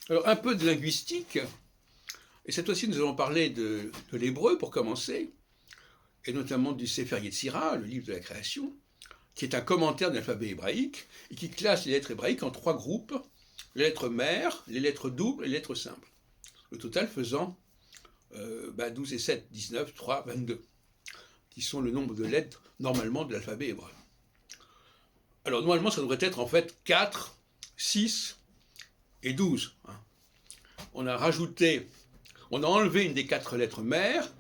Alors, un peu de linguistique, et cette fois-ci, nous allons parler de l'hébreu pour commencer, et notamment du Sefer Yetzira, le livre de la création, qui est un commentaire de l'alphabet hébraïque, et qui classe les lettres hébraïques en 3 groupes, les lettres mères, les lettres doubles et les lettres simples. Le total faisant 12 et 7, 19, 3, 22, qui sont le nombre de lettres normalement de l'alphabet hébreu. Alors normalement, ça devrait être en fait 4, 6 et 12. On a enlevé une des 4 lettres mères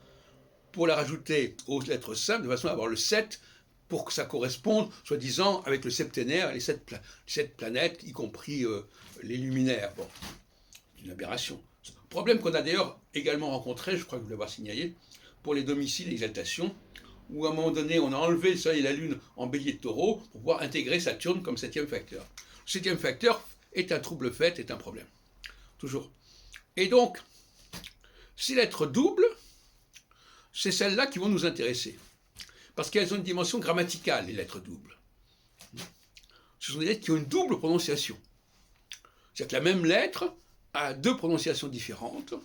pour la rajouter aux lettres simples, de façon à avoir le 7 pour que ça corresponde, soi-disant, avec le septénaire, les 7 planètes, y compris les luminaires. Bon, une aberration. Problème qu'on a d'ailleurs également rencontré, je crois que vous l'avez signalé, pour les domiciles d'exaltation, où à un moment donné, on a enlevé le Soleil et la Lune en bélier de taureau pour pouvoir intégrer Saturne comme 7e facteur. Le 7e facteur est un trouble fait, est un problème. Toujours. Et donc, ces lettres doubles, c'est celles-là qui vont nous intéresser. Parce qu'elles ont une dimension grammaticale, les lettres doubles. Ce sont des lettres qui ont une double prononciation. C'est-à-dire que la même lettre a 2 prononciations différentes,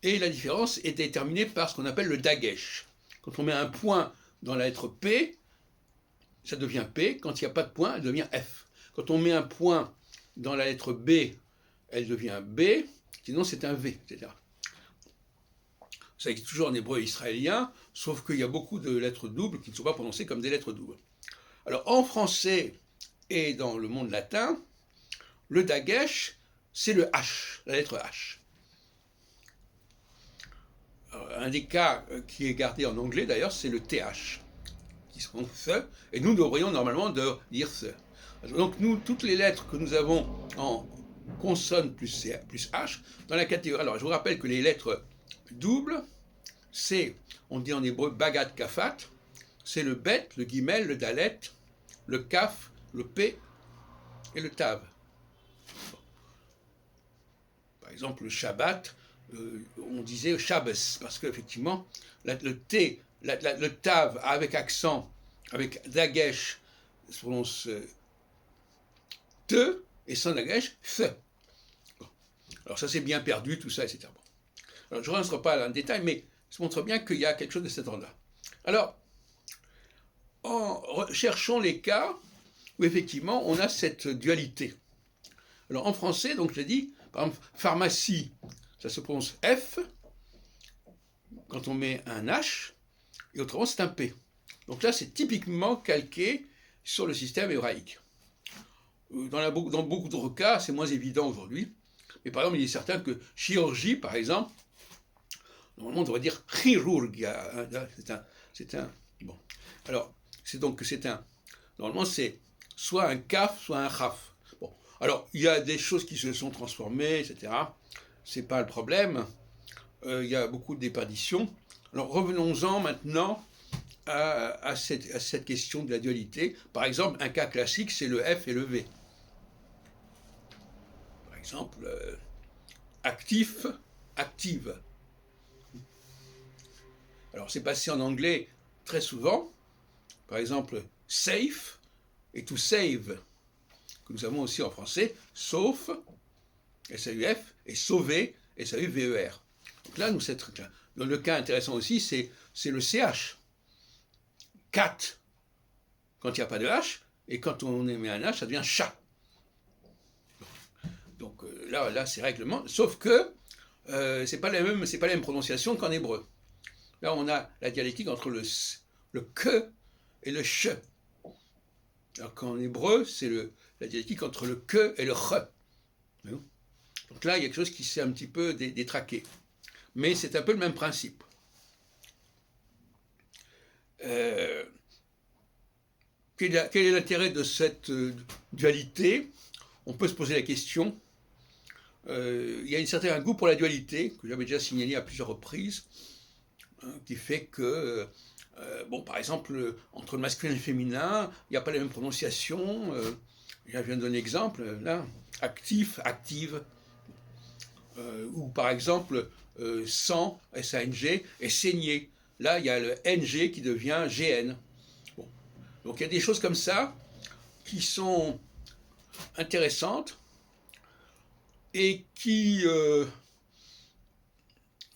et la différence est déterminée par ce qu'on appelle le dagesh. Quand on met un point dans la lettre P, ça devient P. Quand il n'y a pas de point, elle devient F. Quand on met un point dans la lettre B, elle devient B, sinon c'est un V, etc. Ça existe toujours en hébreu israélien, sauf qu'il y a beaucoup de lettres doubles qui ne sont pas prononcées comme des lettres doubles. Alors en français et dans le monde latin, le dagesh, c'est le H, la lettre H. Alors, un des cas qui est gardé en anglais d'ailleurs, c'est le TH, qui se prononce ce, et nous devrions normalement dire ce. Donc nous, toutes les lettres que nous avons en consonne plus H, dans la catégorie. Alors je vous rappelle que les lettres doubles, c'est, on dit en hébreu bagat kafat, c'est le bet, le gimel, le dalet, le kaf, le p et le tav. Par exemple, le Shabbat, on disait Shabbos, parce qu'effectivement, le T, le tav avec accent, avec dagesh, se prononce te, et sans dagesh, fe. Bon. Alors ça c'est bien perdu, tout ça, etc. Bon. Alors je ne rentre pas dans le détail, mais ça montre bien qu'il y a quelque chose de cet ordre-là. Alors, cherchons les cas où effectivement on a cette dualité. Alors en français, donc je l'ai dit, par exemple, pharmacie, ça se prononce F, quand on met un H, et autrement c'est un P. Donc là c'est typiquement calqué sur le système hébraïque. Dans beaucoup d'autres cas, c'est moins évident aujourd'hui, mais par exemple il est certain que chirurgie, par exemple, normalement on devrait dire chirurgia, bon. Alors, normalement c'est soit un kaf, soit un chaf. Bon. Alors, il y a des choses qui se sont transformées, etc. C'est pas le problème. Il y a beaucoup de déperditions. Alors, revenons-en maintenant à cette question de la dualité. Par exemple, un cas classique, c'est le F et le V. Par exemple, actif, active. Alors, c'est passé en anglais très souvent. Par exemple, safe et to save, que nous avons aussi en français, sauf, S-A-U-F, et sauver, S-A-U-V-E-R. Donc là, dans le cas intéressant aussi, c'est le CH. Cat, quand il n'y a pas de H, et quand on met un H, ça devient chat. Donc là c'est règlement, sauf que c'est pas la même prononciation qu'en hébreu. Là, on a la dialectique entre le que et le ch. Alors qu'en hébreu, c'est la dialectique entre le que et le ch. Donc là, il y a quelque chose qui s'est un petit peu détraqué. Mais c'est un peu le même principe. Quel est l'intérêt de cette dualité? On peut se poser la question. Il y a un certain goût pour la dualité, que j'avais déjà signalé à plusieurs reprises, qui fait que, par exemple, entre le masculin et le féminin, il n'y a pas la même prononciation. Je viens de donner un exemple, là, actif, active. Ou par exemple, sang, S-A-N-G, et saigner. Là, il y a le NG qui devient GN. Bon. Donc il y a des choses comme ça qui sont intéressantes. et qui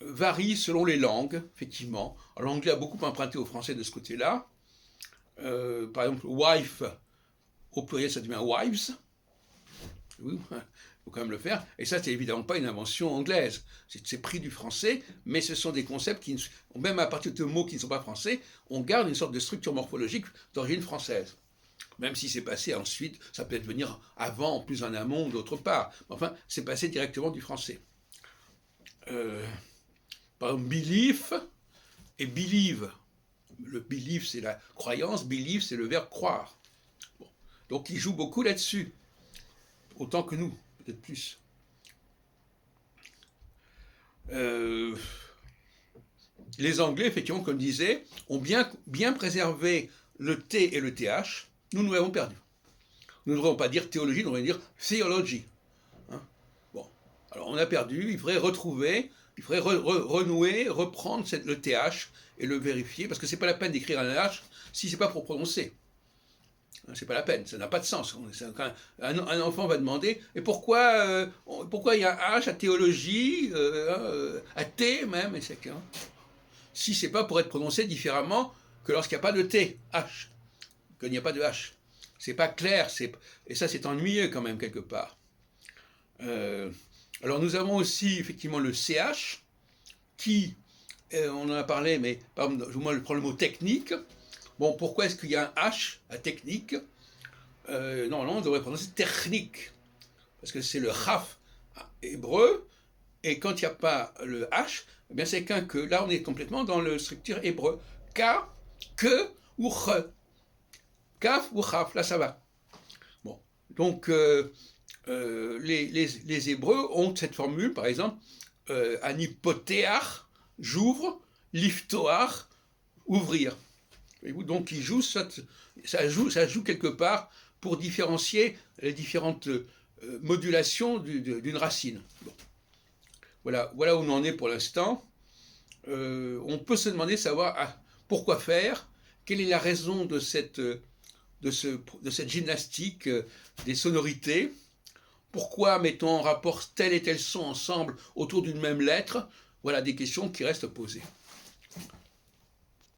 varie selon les langues, effectivement. L'anglais a beaucoup emprunté au français de ce côté-là. Par exemple, wife, au pluriel, ça devient wives. Oui, il faut quand même le faire. Et ça, c'est évidemment pas une invention anglaise. C'est pris du français, mais ce sont des concepts qui, même à partir de mots qui ne sont pas français, on garde une sorte de structure morphologique d'origine française. Même si c'est passé ensuite, ça peut venir avant, plus en amont, d'autre part. Enfin, c'est passé directement du français. Par exemple, belief et believe. Le belief, c'est la croyance, believe, c'est le verbe croire. Bon. Donc, il joue beaucoup là-dessus. Autant que nous, peut-être plus. Les Anglais, effectivement, comme je disais, ont bien préservé le T et le TH. Nous l'avons perdu. Nous ne devrions pas dire théologie, nous devrions dire theology. Hein, bon, alors on a perdu, il faudrait retrouver, il faudrait renouer, reprendre le TH et le vérifier, parce que c'est pas la peine d'écrire un H si c'est pas pour prononcer. C'est pas la peine, ça n'a pas de sens. Un enfant va demander, et pourquoi il y a un H à théologie, à T même, etc. Si c'est pas pour être prononcé différemment que lorsqu'il n'y a pas de T, H, qu'il n'y a pas de H. C'est pas clair, et ça c'est ennuyeux quand même quelque part. Alors nous avons aussi effectivement le CH, qui, on en a parlé, mais par exemple, moi je prends le mot technique. Bon, pourquoi est-ce qu'il y a un H à technique? Normalement, on devrait prononcer technique, parce que c'est le chaf hébreu, et quand il n'y a pas le H, eh bien c'est qu'un que. Là, on est complètement dans la structure hébreu. Ka, que ou ch. Kaf ou chaf, là ça va. Bon, donc les Hébreux ont cette formule, par exemple, anipoteach, j'ouvre, liftoach, ouvrir. Donc il joue, ça joue quelque part pour différencier les différentes modulations d'une racine. Bon. Voilà où on en est pour l'instant. On peut se demander, savoir pourquoi faire, quelle est la raison de cette gymnastique des sonorités, pourquoi mettons en rapport tel et tel son ensemble autour d'une même lettre. Voilà des questions qui restent posées.